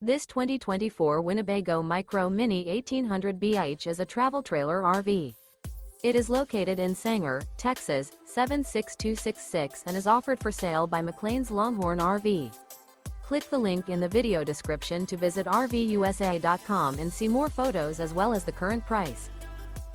This 2024 Winnebago Micro Minnie 1800 BH is a travel trailer RV. It is located in Sanger, Texas, 76266 and is offered for sale by McClain's Longhorn RV. Click the link in the video description to visit RVUSA.com and see more photos as well as the current price.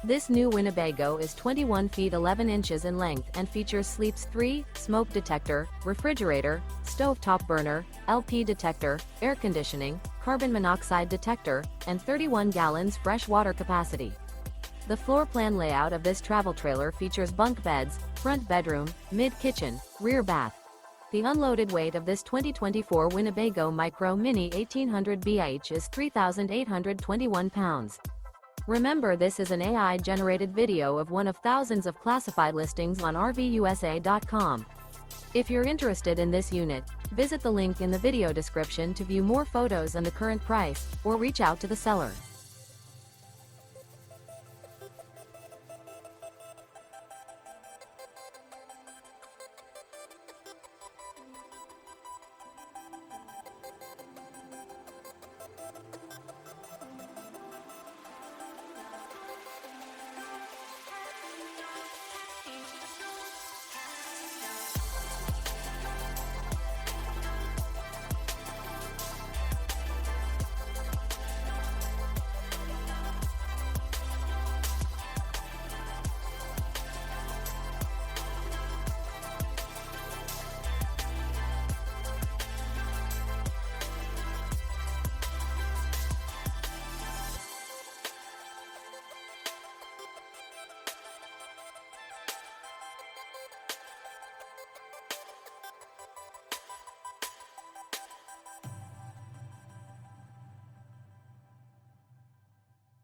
This new Winnebago is 21 feet 11 inches in length and features sleeps 3, smoke detector, refrigerator, stovetop burner, LP detector, air conditioning, carbon monoxide detector, and 31 gallons fresh water capacity. The floor plan layout of this travel trailer features bunk beds, front bedroom, mid-kitchen, rear bath. The unloaded weight of this 2024 Winnebago Micro Minnie 1800 BH is 3,821 pounds. Remember, this is an AI-generated video of one of thousands of classified listings on RVUSA.com. If you're interested in this unit, visit the link in the video description to view more photos and the current price, or reach out to the seller.